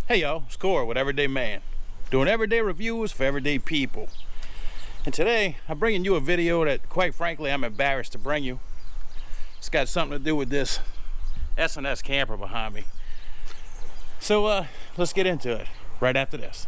Hey y'all, it's Corey with Everyday Man, doing everyday reviews for everyday people. And today I'm bringing you a video that, quite frankly, I'm embarrassed to bring you. It's got something to do with this S&S camper behind me. So let's get into it right after this.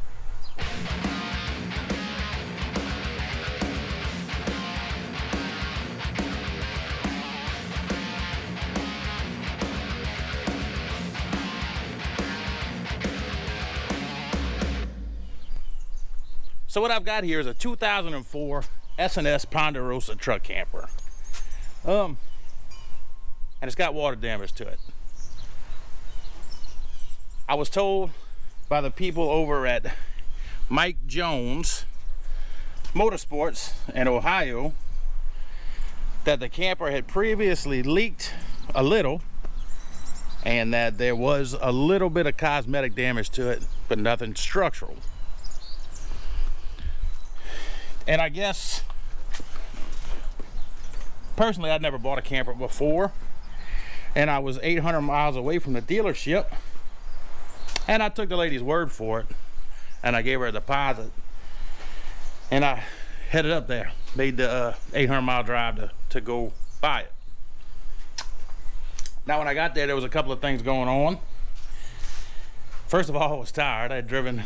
So what I've got here is a 2004 S&S Ponderosa truck camper. And it's got water damage to it. I was told by the people over at Mike Jones Motorsports in Ohio that the camper had previously leaked a little and that there was a little bit of cosmetic damage to it, but nothing structural. And I guess, personally, I'd never bought a camper before, and I was 800 miles away from the dealership, and I took the lady's word for it, and I gave her a deposit, and I headed up there, made the 800-mile drive to go buy it. Now, when I got there was a couple of things going on. First of all, I was tired. I had driven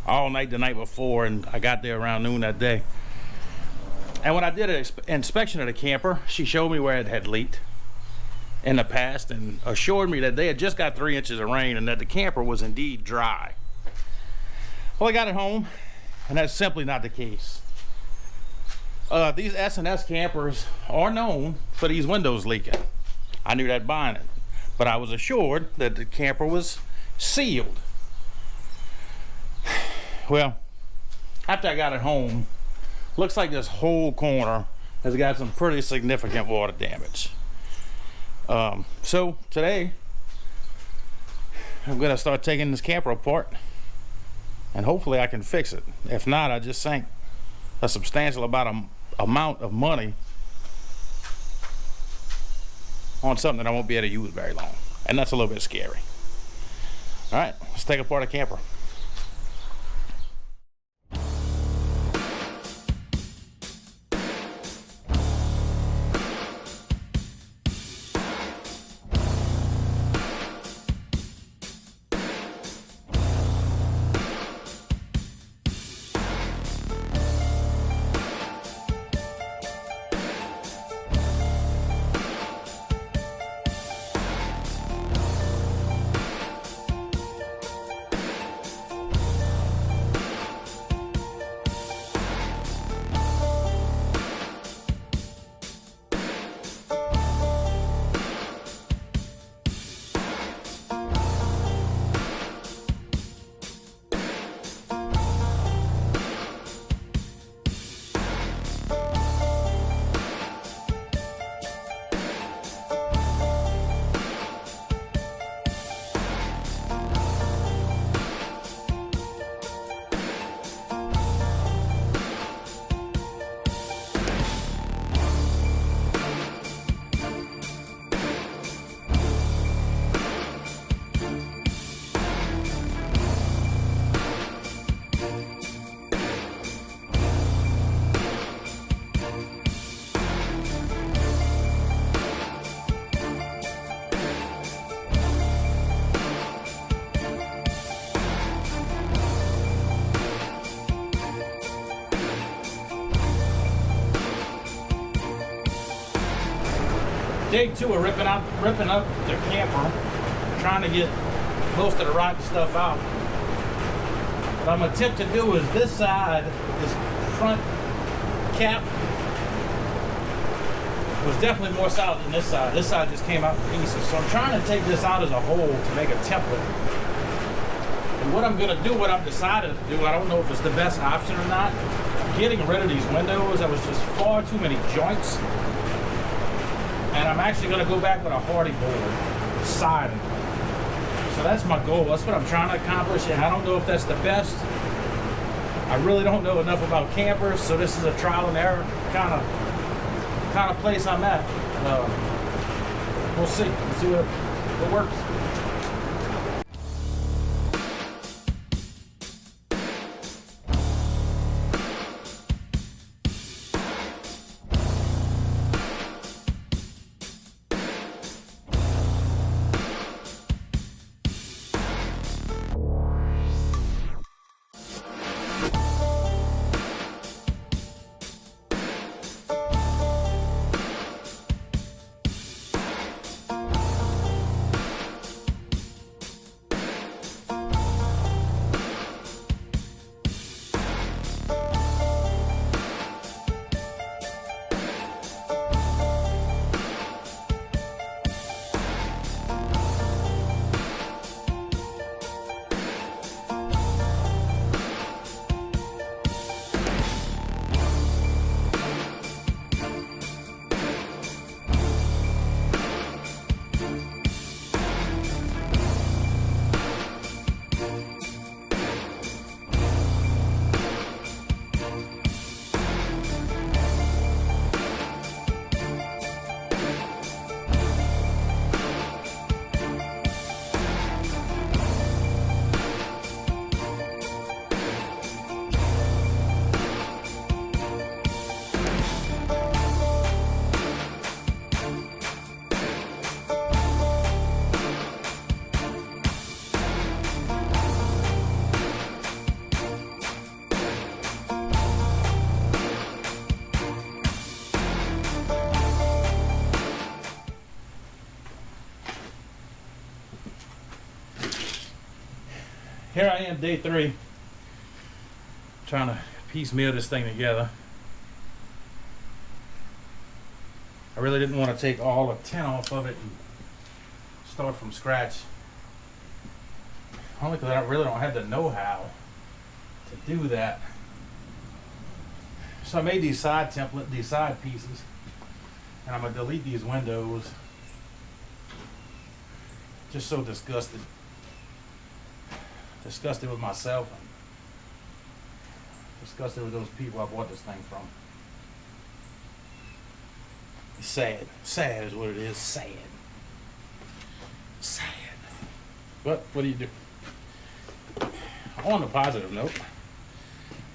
all night the night before, and I got there around noon that day. And when I did an inspection of the camper, she showed me where it had leaked in the past and assured me that they had just got 3 inches of rain and that the camper was indeed dry. Well, I got it home, and that's simply not the case. These S&S campers are known for these windows leaking. I knew that buying it, but I was assured that the camper was sealed. Well, after I got it home, looks like this whole corner has got some pretty significant water damage. So today, I'm gonna start taking this camper apart, and hopefully I can fix it. If not, I just sank a substantial amount of money on something that I won't be able to use very long, and that's a little bit scary. All right, let's take apart a camper. Day two of ripping up the camper, trying to get most of the rotten stuff out. What I'm gonna attempt to do is this side, this front cap, was definitely more solid than this side. This side just came out in pieces. So I'm trying to take this out as a whole to make a template. And what I'm gonna do, what I've decided to do, I don't know if it's the best option or not. Getting rid of these windows, there was just far too many joints. And I'm actually going to go back with a hardy board siding. So that's my goal. That's what I'm trying to accomplish, and I don't know if that's the best. I really don't know enough about campers, so this is a trial and error kind of place I'm at. We'll see. We'll see what works. Here I am, day 3, trying to piecemeal this thing together. I really didn't want to take all the tin off of it and start from scratch. Only because I really don't have the know-how to do that. So I made these side pieces, and I'm gonna delete these windows. Just so disgusted with myself, and disgusted with those people I bought this thing from. It's sad is what it is. Sad. But what do you do? On a positive note,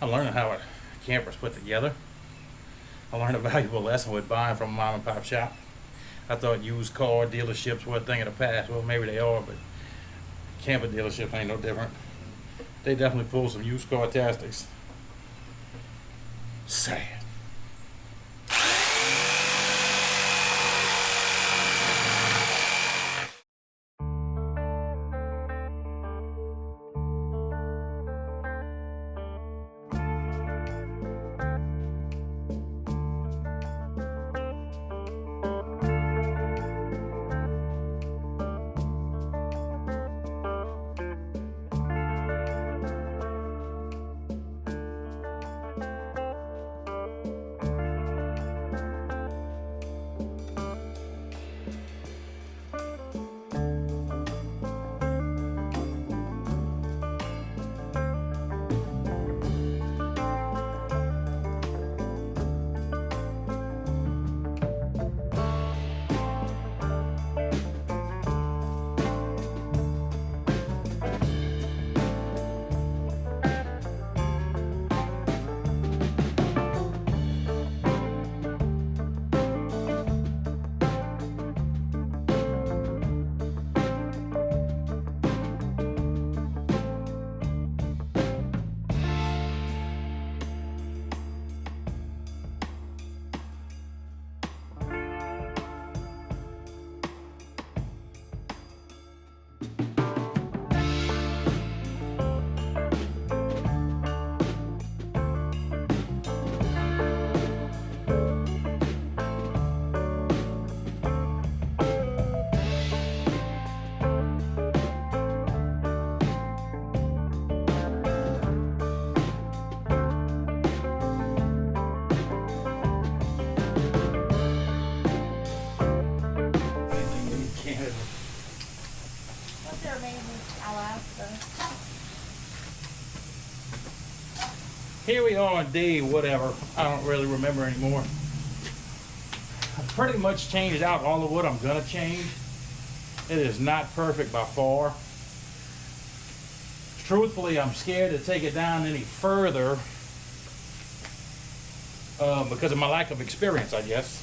I'm learning how a camper's put together. I learned a valuable lesson with buying from a mom and pop shop. I thought used car dealerships were a thing of the past. Well, maybe they are, but camper dealerships ain't no different. They definitely pull some used car tactics. Sad. Here we are on day whatever. I don't really remember anymore. I've pretty much changed out all of what I'm gonna change. It is not perfect by far. Truthfully, I'm scared to take it down any further because of my lack of experience, I guess.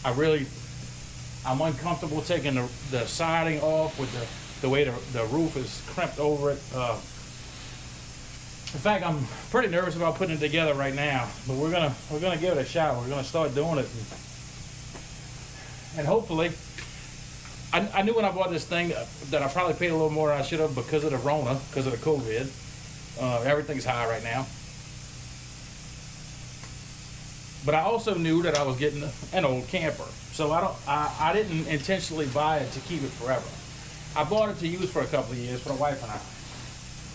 I'm uncomfortable taking the siding off with the way the roof is crimped over it. In fact, I'm pretty nervous about putting it together right now, but we're gonna give it a shot. We're gonna start doing it, and hopefully, I knew when I bought this thing that I probably paid a little more than I should have because of the Rona, because of the COVID. Everything's high right now. But I also knew that I was getting an old camper, so I didn't intentionally buy it to keep it forever. I bought it to use for a couple of years for the wife and I.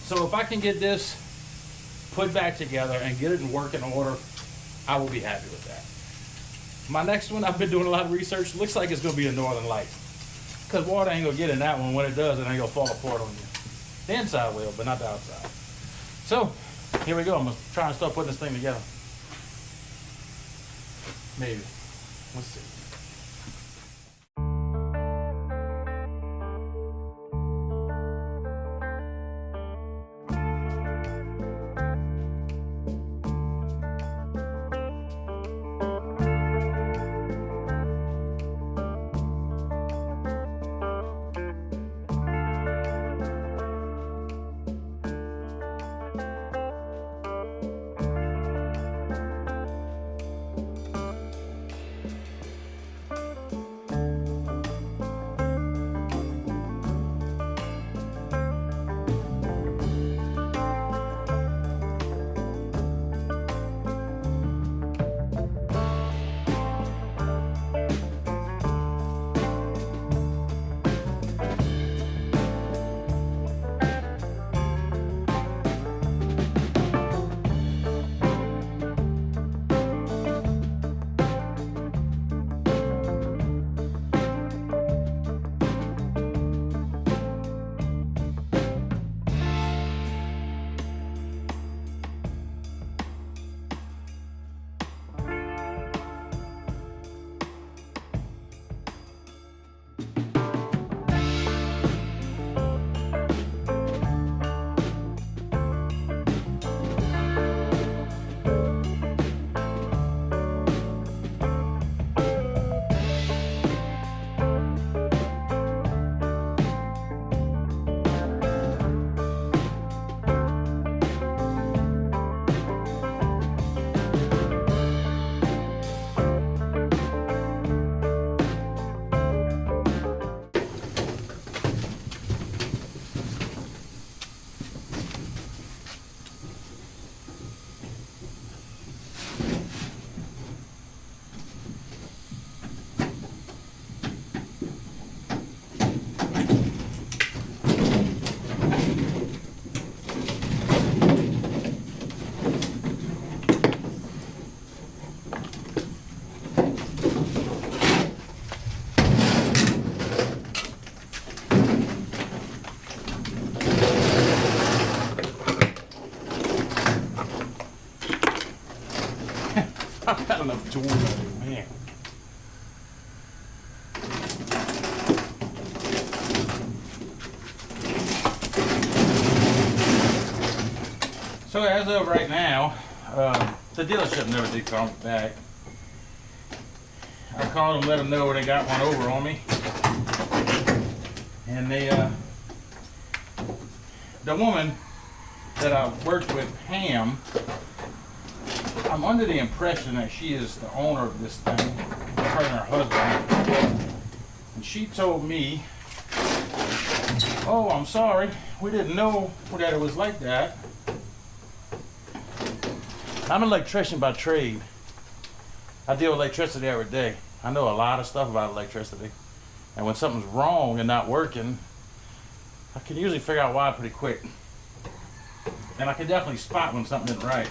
So if I can get this put back together and get it in working order, I will be happy with that. My next one, I've been doing a lot of research. Looks like it's gonna be a Northern Light, because water ain't gonna get in that one. When it does, it ain't gonna fall apart on you. The inside will, but not the outside. So here we go. I'm gonna try and start putting this thing together. Maybe. Let's see. got enough tools on it, man. So as of right now, the dealership never did call me back. I called them, let them know where they got one over on me. And they, the woman that I worked with, Pam, I'm under the impression that she is the owner of this thing, her and her husband. And she told me, oh, I'm sorry, we didn't know that it was like that. I'm an electrician by trade. I deal with electricity every day. I know a lot of stuff about electricity. And when something's wrong and not working, I can usually figure out why pretty quick. And I can definitely spot when something isn't right.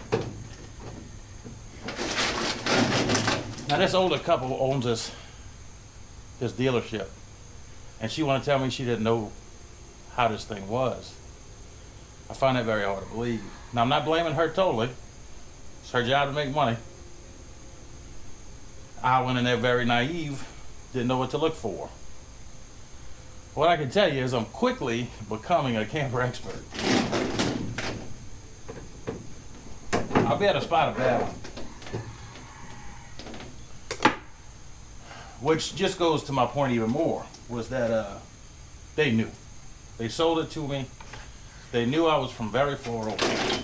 Now this older couple owns this dealership. And she wanted to tell me she didn't know how this thing was. I find that very hard to believe. Now I'm not blaming her totally. It's her job to make money. I went in there very naive, didn't know what to look for. What I can tell you is I'm quickly becoming a camper expert. I'll be able to spot a bad one. Which just goes to my point even more, was that they knew. They sold it to me. They knew I was from very far away.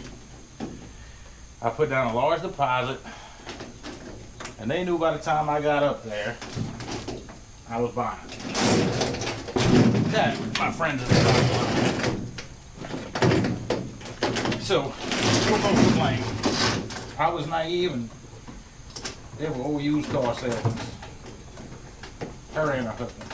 I put down a large deposit, and they knew by the time I got up there, I was buying. That, my friends, is the bottom line. So, we're both to blame. I was naive, and they were old used car salesmen. Her and her husband.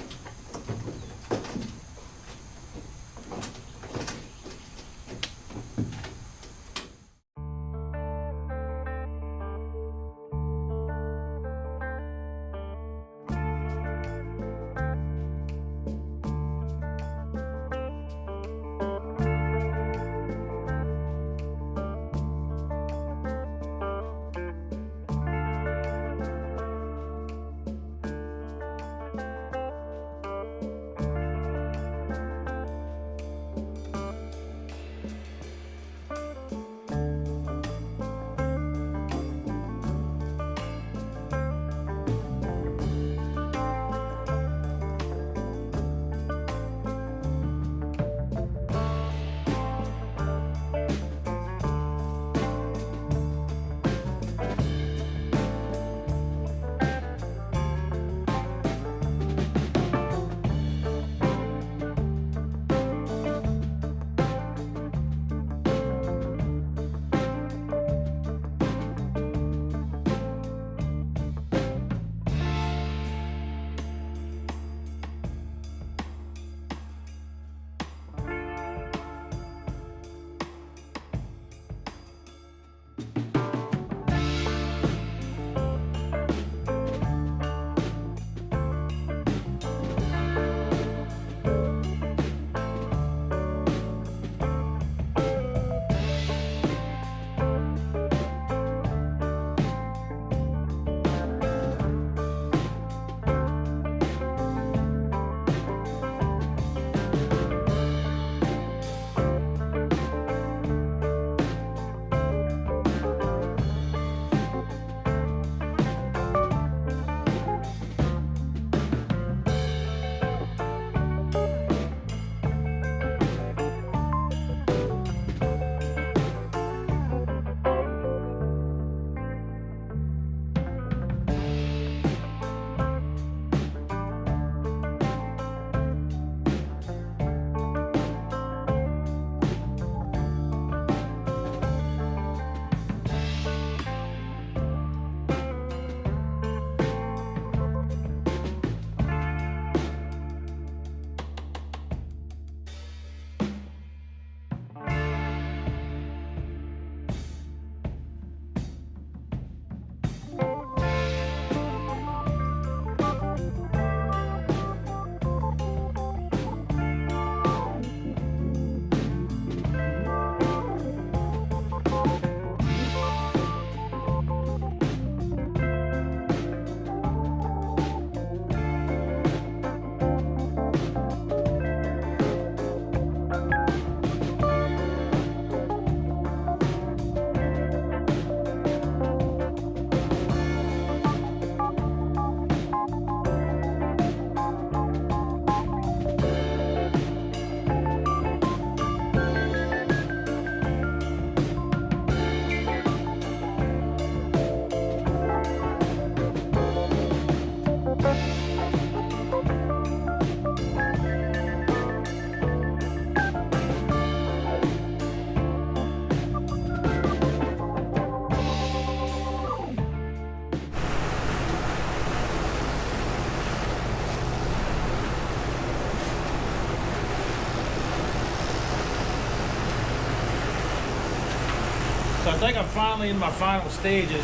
So I think I'm finally in my final stages.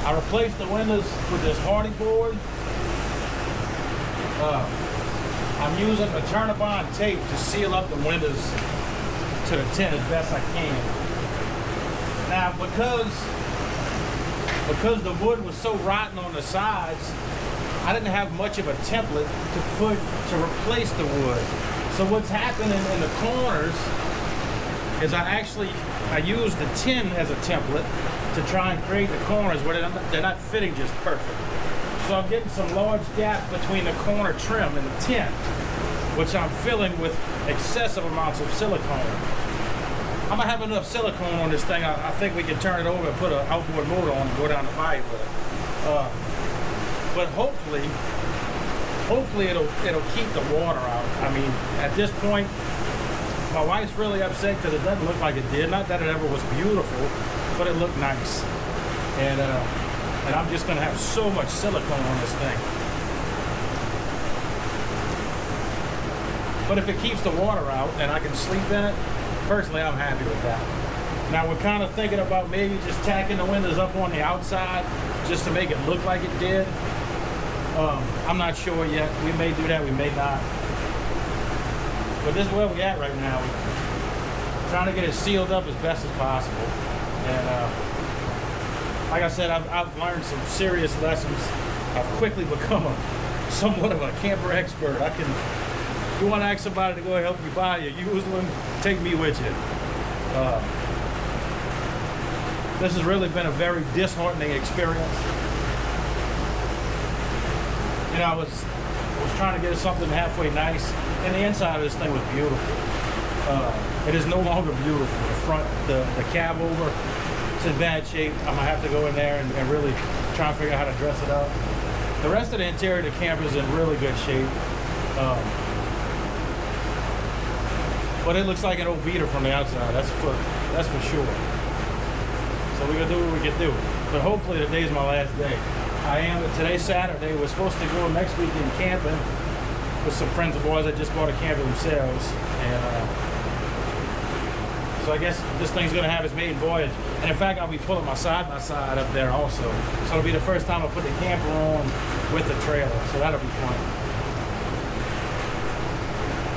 I replaced the windows with this hardy board. I'm using the Turn-A-Bond tape to seal up the windows to the tint as best I can. Now, because the wood was so rotten on the sides, I didn't have much of a template to replace the wood. So what's happening in the corners is I used the tin as a template to try and create the corners where they're not fitting just perfect. So I'm getting some large gaps between the corner trim and the tin, which I'm filling with excessive amounts of silicone. I'm gonna have enough silicone on this thing. I think we can turn it over and put an outboard motor on and go down the bayou with it. But hopefully it'll keep the water out. I mean, at this point, my wife's really upset because it doesn't look like it did. Not that it ever was beautiful, but it looked nice. And I'm just gonna have so much silicone on this thing. But if it keeps the water out and I can sleep in it, personally, I'm happy with that. Now we're kind of thinking about maybe just tacking the windows up on the outside just to make it look like it did. I'm not sure yet. We may do that, we may not. But this is where we're at right now. We're trying to get it sealed up as best as possible. And like I said, I've learned some serious lessons. I've quickly become somewhat of a camper expert. If you want to ask somebody to go help you buy a used one, take me with you. This has really been a very disheartening experience. You know, I was trying to get something halfway nice, and the inside of this thing was beautiful. It is no longer beautiful. The front, the cab over, it's in bad shape. I'm gonna have to go in there and really try and figure out how to dress it up. The rest of the interior of the camper is in really good shape. But it looks like an old beater from the outside, that's for sure. So we're gonna do what we can do. But hopefully today's my last day. Today's Saturday. We're supposed to go next weekend camping with some friends of ours that just bought a camper themselves. And so I guess this thing's gonna have its maiden voyage. And in fact, I'll be pulling my side-by-side up there also. So it'll be the first time I put the camper on with the trailer. So that'll be fun.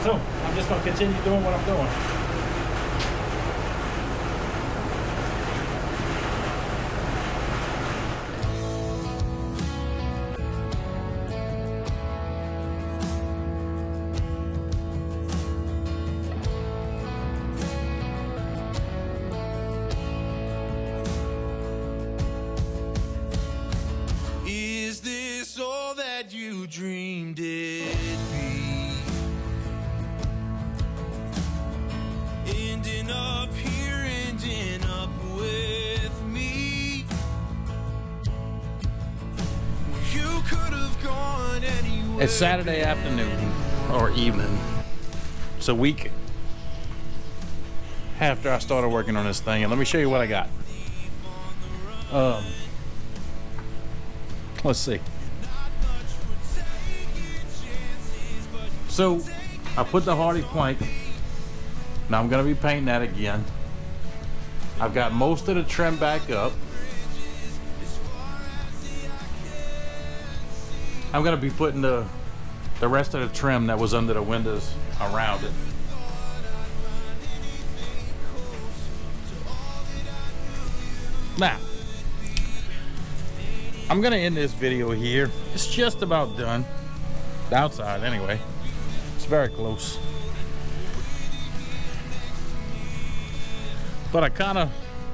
So I'm just gonna continue doing what I'm doing. Is this all that you dreamed it'd be? Ending up here, ending up with me. You could have gone anywhere. It's Saturday afternoon or evening. It's a week after I started working on this thing, and let me show you what I got. Let's see. So I put the hardy plank. Now I'm gonna be painting that again. I've got most of the trim back up. I'm gonna be putting the rest of the trim that was under the windows around it. Now, I'm gonna end this video here. It's just about done. The outside anyway. It's very close. But I kinda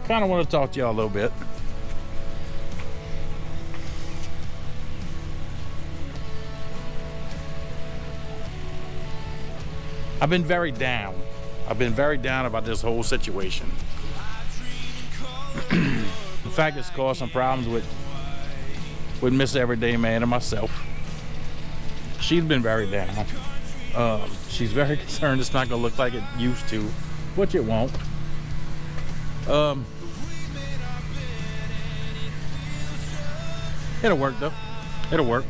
want to talk to y'all a little bit. I've been very down. I've been very down about this whole situation. In fact, it's caused some problems with Miss Everyday Man and myself. She's been very down. She's very concerned it's not gonna look like it used to, which it won't. It'll work though. It'll work.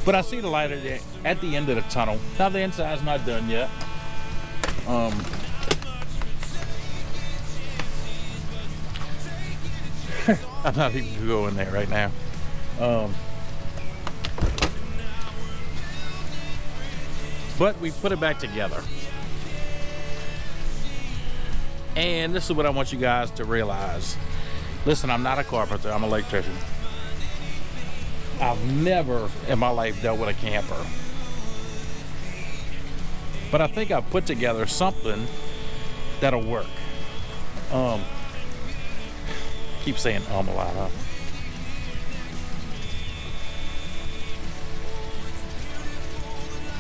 But I see the light at the end of the tunnel. Now the inside's not done yet. I'm not even gonna go in there right now. But we put it back together. And this is what I want you guys to realize. Listen, I'm not a carpenter, I'm an electrician. I've never in my life dealt with a camper. But I think I've put together something that'll work. Keep saying a lot, huh?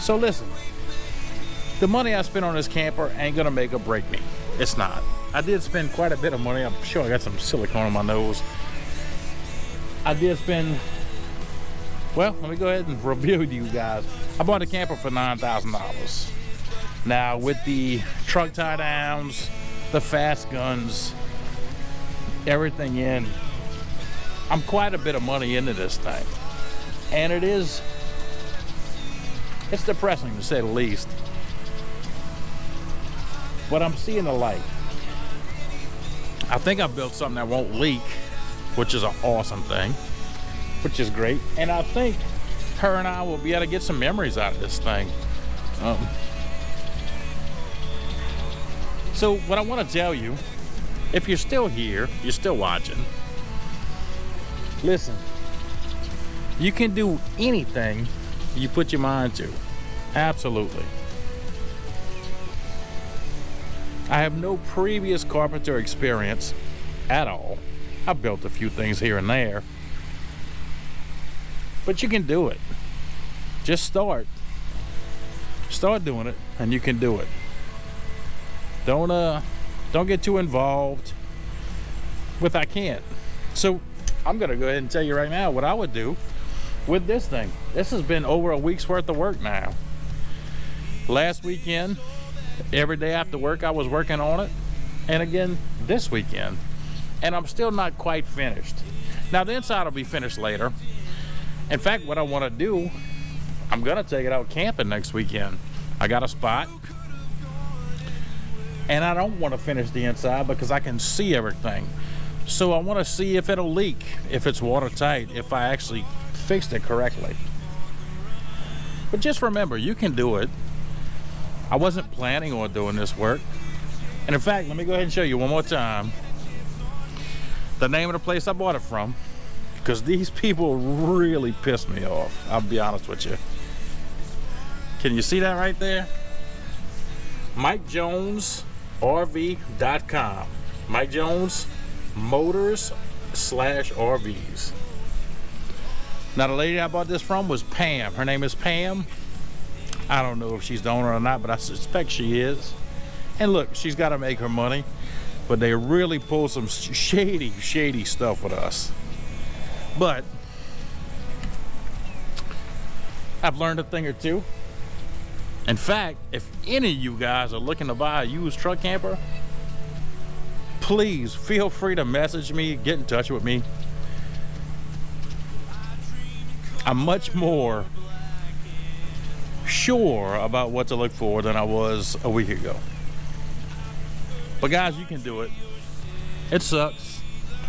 So listen, the money I spent on this camper ain't gonna make or break me. It's not. I did spend quite a bit of money. I'm sure I got some silicone on my nose. I did spend, well, let me go ahead and review to you guys. I bought a camper for $9,000. Now with the truck tie downs, the fast guns, everything in, I'm quite a bit of money into this thing. And it's depressing to say the least. But I'm seeing the light. I think I built something that won't leak, which is an awesome thing, which is great. And I think her and I will be able to get some memories out of this thing. So what I want to tell you, if you're still here, you're still watching, listen, you can do anything you put your mind to. Absolutely. I have no previous carpenter experience at all. I've built a few things here and there, but you can do it. Just start doing it, and you can do it. Don't get too involved with I can't. So I'm gonna go ahead and tell you right now what I would do with this thing. This has been over a week's worth of work now. Last weekend, every day after work I was working on it, and again this weekend, and I'm still not quite finished. Now the inside will be finished later. In fact, what I want to do, I'm gonna take it out camping next weekend. I got a spot, and I don't want to finish the inside because I can see everything. So I want to see if it'll leak, if it's watertight, if I actually fixed it correctly. But just remember, you can do it. I wasn't planning on doing this work. And in fact, let me go ahead and show you one more time the name of the place I bought it from, because these people really pissed me off. I'll be honest with you. Can you see that right there? MikeJonesRV.com. Mike Jones Motors /RVs. Now the lady I bought this from was Pam. Her name is Pam. I don't know if she's the owner or not, but I suspect she is. And look, she's got to make her money, but they really pull some shady stuff with us. But I've learned a thing or two. In fact, if any of you guys are looking to buy a used truck camper, please feel free to message me, get in touch with me. I'm much more sure about what to look for than I was a week ago. But guys, you can do it. It sucks.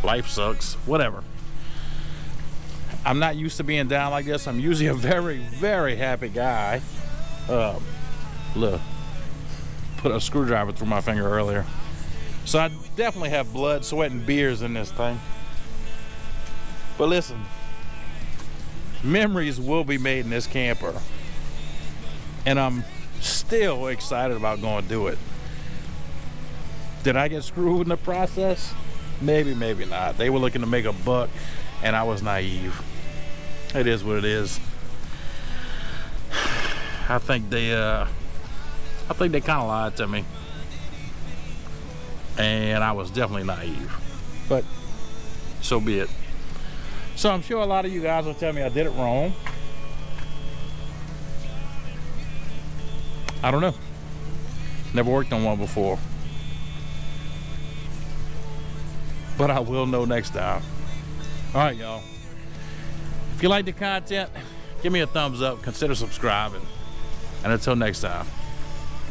Life sucks. Whatever. I'm not used to being down like this. I'm usually a very, very happy guy. Look, put a screwdriver through my finger earlier. So I definitely have blood, sweat, and beers in this thing. But listen, memories will be made in this camper. And I'm still excited about going to do it. Did I get screwed in the process? Maybe, maybe not. They were looking to make a buck, and I was naive. It is what it is. I think they kind of lied to me, and I was definitely naive. But so be it. So I'm sure a lot of you guys will tell me I did it wrong. I don't know. Never worked on one before. But I will know next time. All right, y'all. If you like the content, give me a thumbs up. Consider subscribing. And until next time,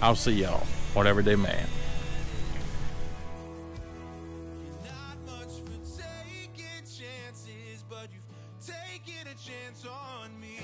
I'll see y'all. on Everyday Man. Not much for taking chances, but you've taken a chance on me.